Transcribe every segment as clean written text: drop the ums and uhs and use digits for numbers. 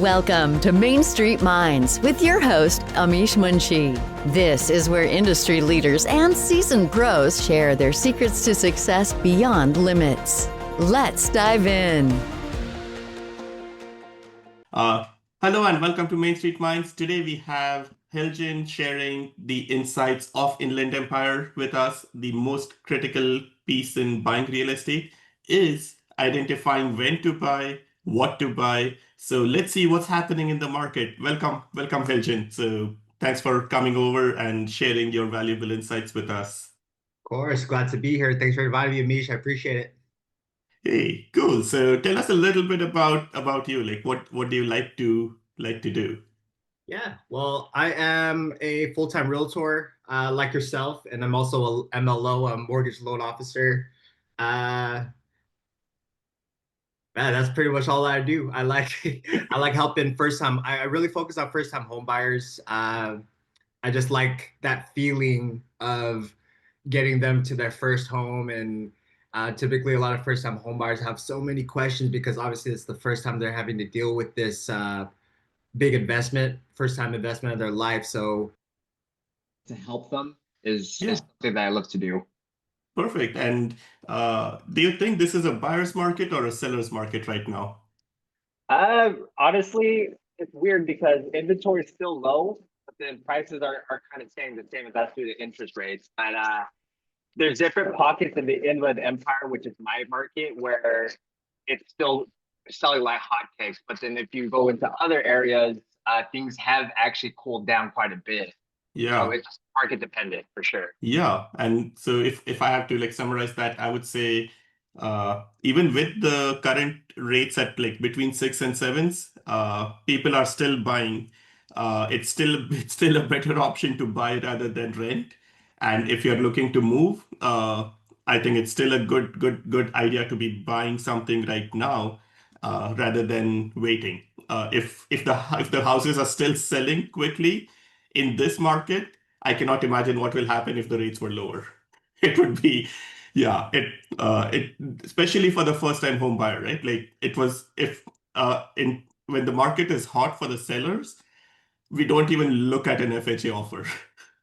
Welcome to Main Street Minds with your host, Amish Munshi. This is where industry leaders and seasoned pros share their secrets to success beyond limits. Let's dive in. Uh, Hello and welcome to Main Street Minds. Today we have Helgen sharing the insights of Inland Empire with us. The most critical piece in buying real estate is identifying when to buy, what to buy. So let's see what's happening in the market. Welcome, Helgen. So thanks for coming over and sharing your valuable insights with us. Of course, glad to be here. Thanks for inviting me, Amish. I appreciate it. Hey, cool. So tell us a little bit about you. Like what do you like to do? Yeah, well, I am a full-time realtor, like yourself, and I'm also a MLO, a mortgage loan officer. Uh, Man, that's pretty much all I do. I like I like helping first time. I really focus on first time home buyers. I just like that feeling of getting them to their first home. And typically, a lot of first time home buyers have so many questions because obviously it's the first time they're having to deal with this big investment, first time investment of their life. So to help them is Yeah, something that I love to do. perfect. And do you think this is a buyer's market or a seller's market right now? Honestly, it's weird because inventory is still low, but then prices are kind of staying the same, and that's due to interest rates. And there's different pockets in the Inland Empire, which is my market, where it's still selling like hotcakes. But then if you go into other areas, things have actually cooled down quite a bit. So Yeah. it's market dependent for sure. Yeah, and so if I have to like summarize that, I would say even with the current rates at like between six and sevens, people are still buying. It's still it's still a better option to buy rather than rent. And if you're looking to move, I think it's still a good idea to be buying something right now rather than waiting. If the houses are still selling quickly in this market, I cannot imagine what will happen if the rates were lower. It would be, yeah, it especially for the first time home buyer, right? Like it was if in when the market is hot for the sellers, we don't even look at an FHA offer,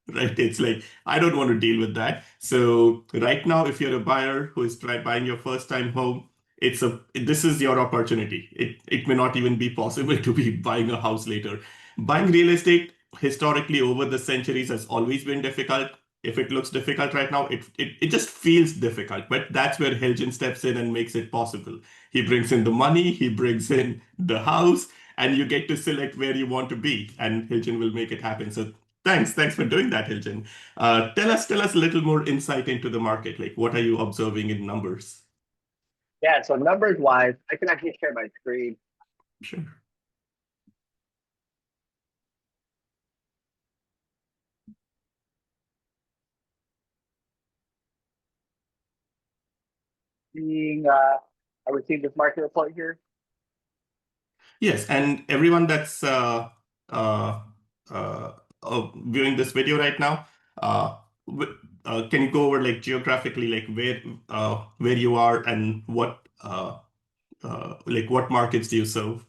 right? It's like, I don't want to deal with that. So right now, if you're a buyer who is buying your first time home, this is your opportunity. It may not even be possible to be buying a house later. Buying real estate historically over the centuries has always been difficult. If it looks difficult right now, it just feels difficult. But that's where Helgen steps in and makes it possible. He brings in the money, he brings in the house, and you get to select where you want to be, and Hilton will make it happen. So thanks for doing that, Hilton. Tell us a little more insight into the market. Like, what are you observing in numbers? Yeah, so numbers wise, I can actually share my screen. Sure. Seeing, I received this market report here. Yes, and everyone that's uh, viewing this video right now, can you go over like geographically, like where you are and what markets do you serve?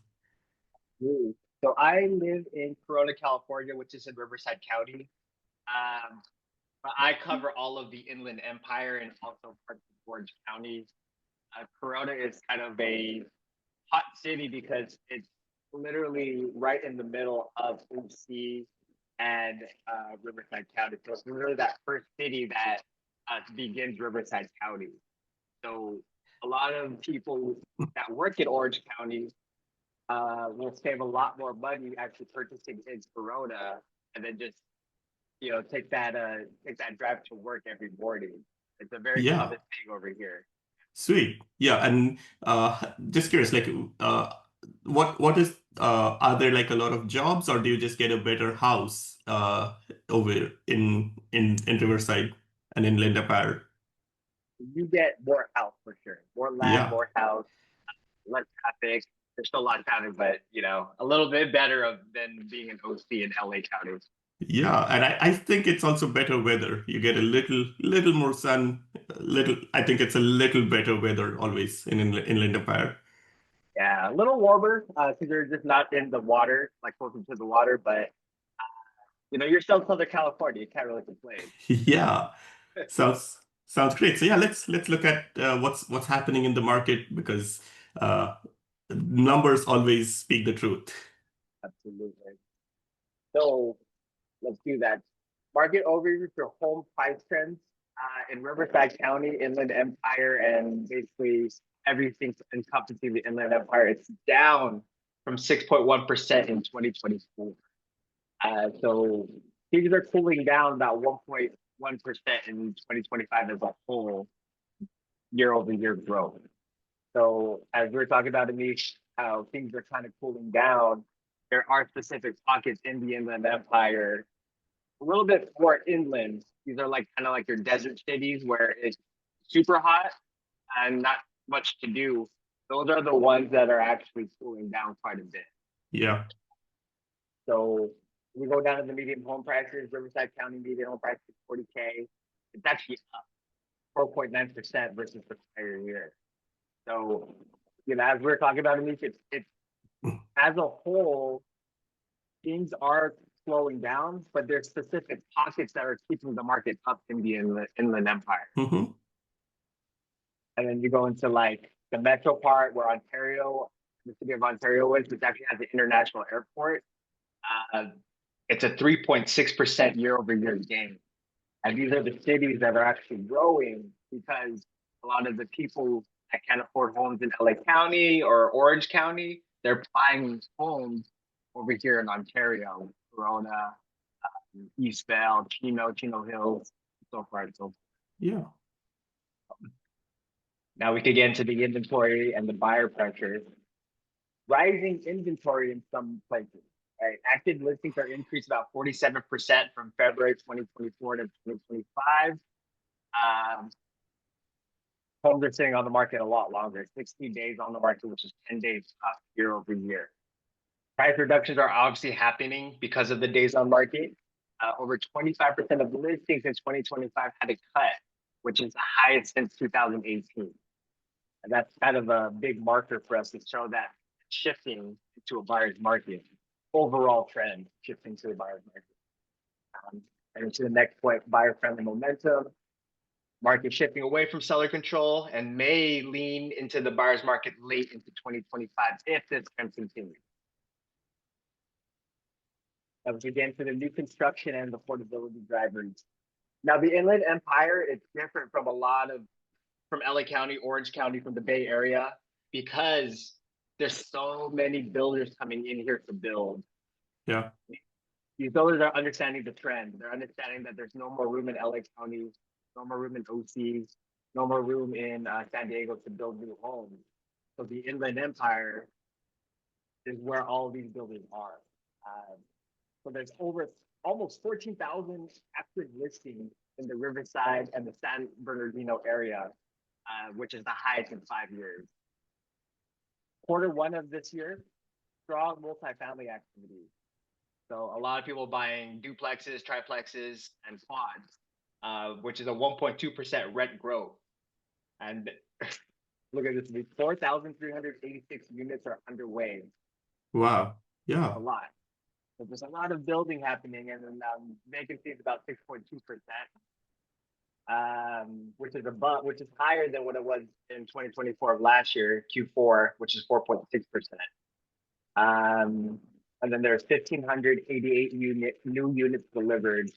Ooh. So I live in Corona, California, which is in Riverside County. Um, but I cover all of the Inland Empire and also parts of Orange County. Corona is kind of a hot city because it's literally right in the middle of OC and Riverside County. So it's literally that first city that begins Riverside County. So a lot of people that work in Orange County will save a lot more money actually purchasing in Corona, and then just take that drive to work every morning. It's a very Yeah. common thing over here. Sweet. Yeah, and just curious, like, what is are there like a lot of jobs, or do you just get a better house over in Riverside and in Linda Empire? You get more house for sure, more land, Yeah, more house, less traffic. There's still a lot of traffic, but a little bit better than being in OC and LA counties. yeah, and I think it's also better weather. You get a little more sun, little. I think it's a little better weather always in Linda Empire. Yeah, a little warmer because they're just not in the water, like closer to the water. But you're still Southern California. You can't really complain. Yeah, sounds great. So yeah, let's look at what's happening in the market because uh, numbers always speak the truth. Absolutely. So let's do that. Market overview for home price trends in Riverside County, Inland Empire, and basically everything encompassing the Inland Empire. It's down from 6.1% in 2024. So things are cooling down about 1.1% in 2025 as a whole, year-over-year growth. So as we're talking about, Anish, how things are kind of cooling down, there are specific pockets in the Inland Empire, a little bit more inland. These are like kind of like your desert cities where it's super hot and not much to do. Those are the ones that are actually cooling down quite a bit. Yeah. So we go down to the median home prices. Riverside County median home price is 40K. It's actually up 4.9% versus the prior year. So, as we're talking about, Anish, it's as a whole, things are slowing down, but there's specific pockets that are keeping the market up in the Inland Empire. Mm-hmm. And then you go into like the metro part where Ontario, the city of Ontario is, which actually has an international airport. It's a 3.6% year-over-year gain. And these are the cities that are actually growing because a lot of the people that can't afford homes in LA County or Orange County, they're buying homes over here in Ontario, Corona, East Bell, Chino Hills, so far and so forth. Yeah. Now we could get into the inventory and the buyer pressures. Rising inventory in some places. Right? Active listings are increased about 47% from February 2024 to 2025. Homes are sitting on the market a lot longer, 60 days on the market, which is 10 days up year-over-year. Price reductions are obviously happening because of the days on market. Over 25% of listings in 2025 had a cut, which is the highest since 2018. And that's kind of a big marker for us to show that shifting to a buyer's market, overall trend shifting to a buyer's market. And to the next point, buyer-friendly momentum. Market shifting away from seller control and may lean into the buyer's market late into 2025 if this trend continues. As we get into the new construction and affordability drivers. Now, the Inland Empire is different from from LA County, Orange County, from the Bay Area, because there's so many builders coming in here to build. Yeah. These builders are understanding the trend. They're understanding that there's no more room in LA County, no more room in OC, no more room in San Diego to build new homes. So the Inland Empire is where all of these buildings are. So there's over almost 14,000 active listings in the Riverside and the San Bernardino area, which is the highest in 5 years. Q1 of this year, strong multifamily activity. So a lot of people buying duplexes, triplexes, and quads, which is a 1.2% rent growth. And look at this, 4,386 units are underway. Wow. Yeah. A lot. So there's a lot of building happening, and then vacancy is about 6.2%, which is higher than what it was in 2024 of last year, Q4, which is 4.6%. And then there's 1,588 new units delivered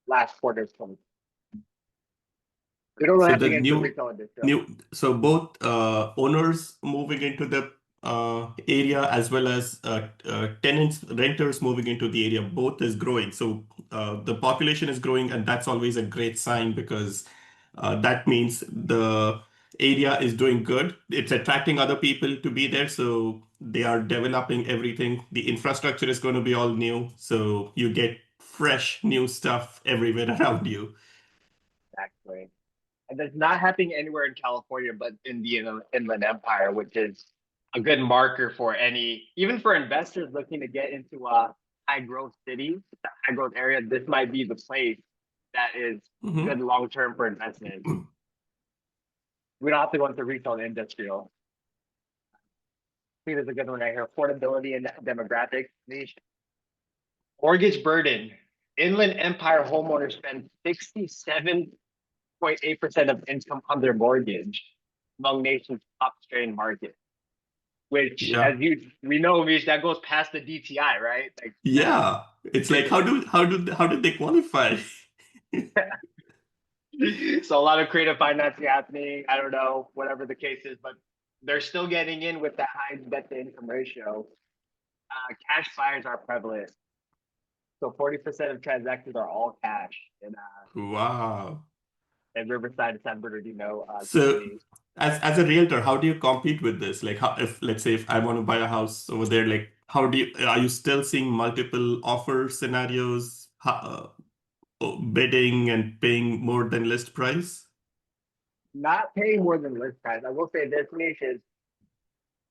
last quarter of 2020. We don't really have to get into retail industry. So both owners moving into the area as well as tenants, renters moving into the area, both is growing. So the population is growing, and that's always a great sign because that means the area is doing good. It's attracting other people to be there. So they are developing everything. The infrastructure is going to be all new. So you get fresh new stuff everywhere around you. Exactly. And that's not happening anywhere in California, but in the Inland Empire, which is a good marker for even for investors looking to get into a high growth city, high growth area. This might be the place that is good long term for investment. We don't have to go into retail and industrial. see, there's a good one right here. Affordability and demographics. Mortgage burden. Inland Empire homeowners spend 67.8% of income on their mortgage among nation's top strained market. Which, Yeah. as we know, Mish, that goes past the DTI, right? Like Yeah. It's like how did they qualify? so a lot of creative financing happening. I don't know, whatever the case is, but they're still getting in with that high debt to income ratio. Cash buyers are prevalent. So 40% of transactions are all cash Wow. in Riverside, San Bernardino So County. as a realtor, how do you compete with this? Like how, if let's say if I want to buy a house over there, like how do you are you still seeing multiple offer scenarios, bidding and paying more than list price? Not paying more than list price. I will say this, Mish, is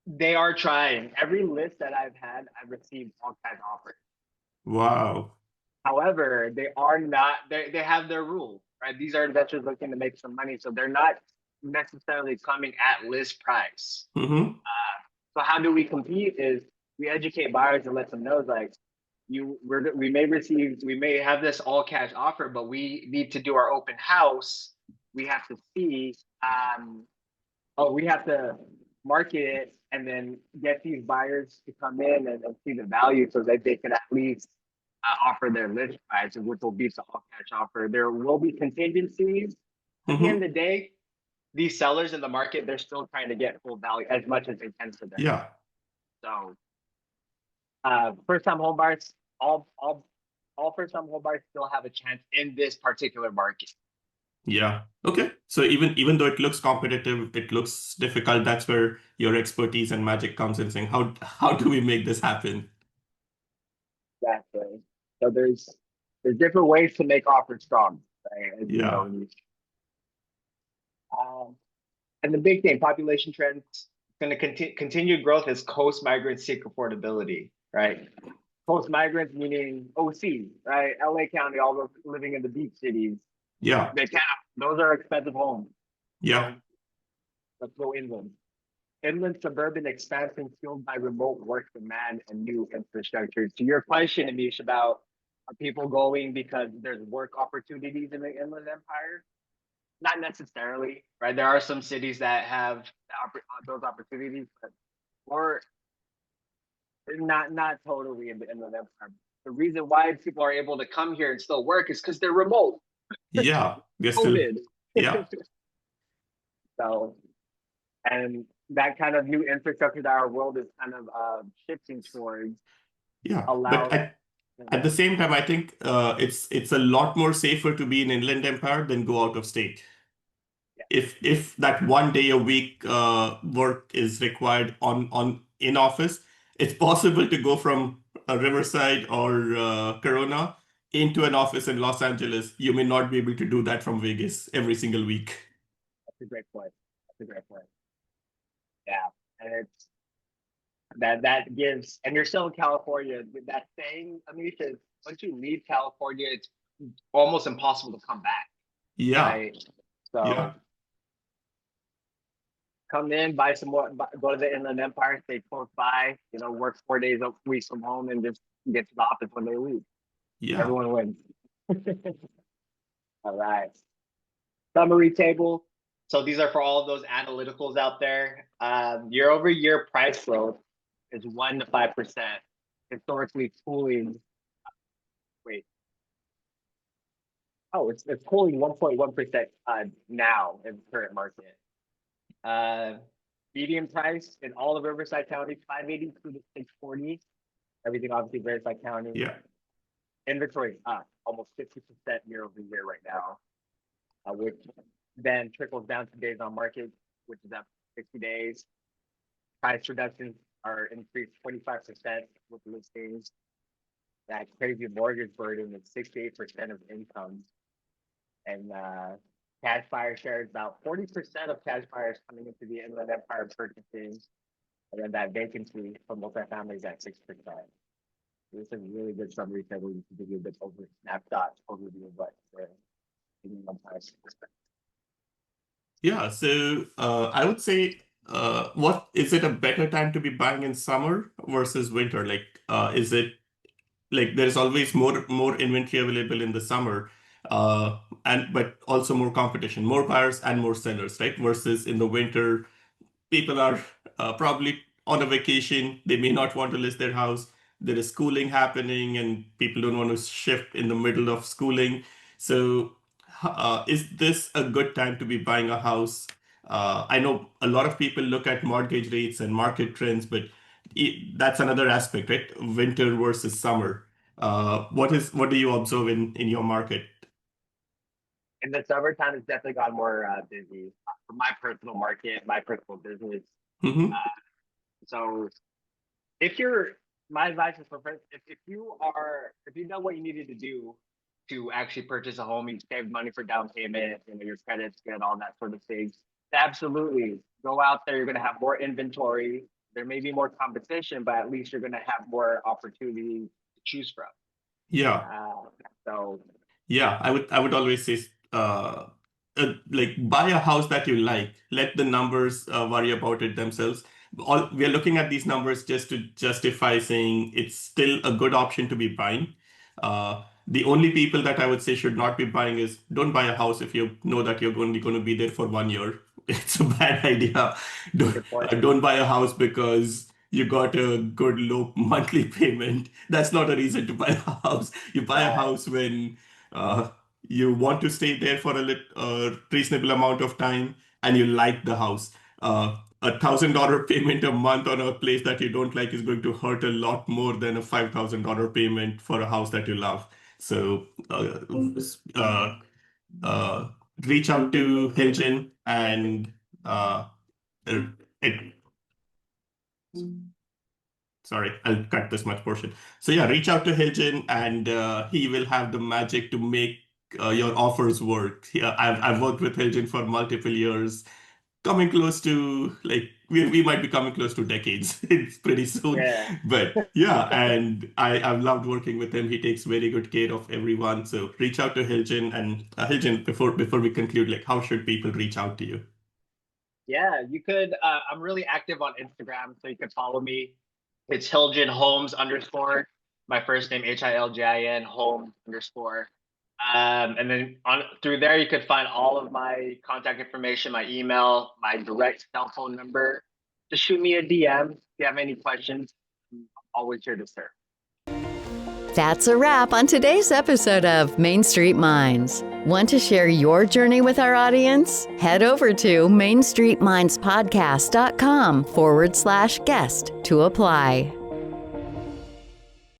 they are trying. Every list that I've had, I've received all kinds of offers. Wow. However, they are not, they have their rules, right? These are investors looking to make some money, so they're not necessarily coming at list price. Mm-hmm. So how do we compete is we educate buyers and let them know like we may have this all cash offer, but we need to do our open house. We have to see we have to market it and then get these buyers to come in and see the value so that they can at least offer their list price, which will beat the all cash offer. There will be contingencies. At the end of the day, these sellers in the market, they're still trying to get full value as much as they can for them. Yeah. So first time home buyers, all first time home buyers still have a chance in this particular market. Yeah. Okay. So even though it looks competitive, it looks difficult, that's where your expertise and magic comes in, saying how do we make this happen? Exactly. So there's different ways to make offers strong, right? As you Yeah. know. And the big thing, population trends, going to continue growth as coast migrants seek affordability, right? Coast migrants meaning OC, right? LA County, all those living in the beach cities. Yeah. Those are expensive homes. Yeah. So let's go inland. Inland suburban expansion fueled by remote work demand and new infrastructure. To your question, Amish, about are people going because there's work opportunities in the Inland Empire? Not necessarily, right? There are some cities that have those opportunities, but or not totally in the Inland Empire. The reason why people are able to come here and still work is because they're remote. Yeah. They're still. COVID. Yeah. So, and that kind of new infrastructure that our world is kind of shifting towards Yeah. allows. But at the same time, I think it's a lot more safer to be in Inland Empire than go out of state. Yeah. If that 1 day a week work is required on in office, it's possible to go from Riverside or Corona into an office in Los Angeles. You may not be able to do that from Vegas every single week. That's a great point. Yeah, and it's that gives, and you're still in California. That saying, Amisha, is once you leave California, it's almost impossible to come back. Yeah. Right. So Yeah. come in, buy some more, go to the Inland Empire, stay close by, work 4 days a week from home and just get to the office when they leave. Yeah. Everyone wins. All right. Summary table. So these are for all of those analyticals out there. Year over year price growth is 1 to 5%. Historically cooling. Wait. Oh, it's cooling 1.1% now in the current market. Median price in all of Riverside County, 582 to 640. Everything obviously varies by county. Yeah. Inventory up almost 50% year over year right now, which then trickles down to days on market, which is up 60 days. Price reductions are increased 25% with listings. That crazy mortgage burden is 68% of income. And cash buyer share is about 40% of cash buyers coming into the Inland Empire purchasing. And then that vacancy for multifamily is at 6%. It's a really good summary table to give you a bit over snapshot overview of what the Inland Empire is. Yeah, so I would say what is it a better time to be buying in summer versus winter? Like, is it like there's always more inventory available in the summer, and but also more competition, more buyers and more sellers, right? Versus in the winter, people are probably on a vacation. They may not want to list their house. There is schooling happening, and people don't want to shift in the middle of schooling. So, is this a good time to be buying a house? I know a lot of people look at mortgage rates and market trends, but that's another aspect, right? Winter versus summer. What do you observe in your market? In the summertime, it's definitely got more busy for my personal market, my personal business. Hmm. Uh, so if you're, my advice is for friends, if you know what you needed to do to actually purchase a home, you saved money for down payment, your credit's good, all that sort of things. Absolutely, go out there. You're going to have more inventory. There may be more competition, but at least you're going to have more opportunity to choose from. Yeah. Uh, so Yeah, I would always say like buy a house that you like. Let the numbers worry about it themselves. All we are looking at these numbers just to justify saying it's still a good option to be buying. The only people that I would say should not be buying is don't buy a house if you know that you're only going to be there for 1 year. It's a bad idea. good point. Don't buy a house because you got a good low monthly payment. That's not a reason to buy a house. You buy a Right. house when uh, you want to stay there for a reasonable amount of time and you like the house. $1,000 payment a month on a place that you don't like is going to hurt a lot more than a $5,000 payment for a house that you love. So uh, uh, reach out to Hilton and uh, it, sorry, I'll cut this much portion. So yeah, reach out to Hilton and he will have the magic to make your offers work. Yeah, I've worked with Hilton for multiple years, coming close to like we might be coming close to decades. It's pretty soon. Yeah. But yeah, and I've loved working with him. He takes very good care of everyone. So reach out to Hilton and Hilton, before we conclude, like how should people reach out to you? Yeah, you could. I'm really active on Instagram, so you could follow me. It's Hiljin Holmes underscore. My first name Hiljin Holmes underscore. And then on through there, you could find all of my contact information, my email, my direct cell phone number. Just shoot me a DM if you have any questions. I'm always here to serve. That's a wrap on today's episode of Main Street Minds. Want to share your journey with our audience? Head over to mainstreetmindspodcast.com/guest to apply.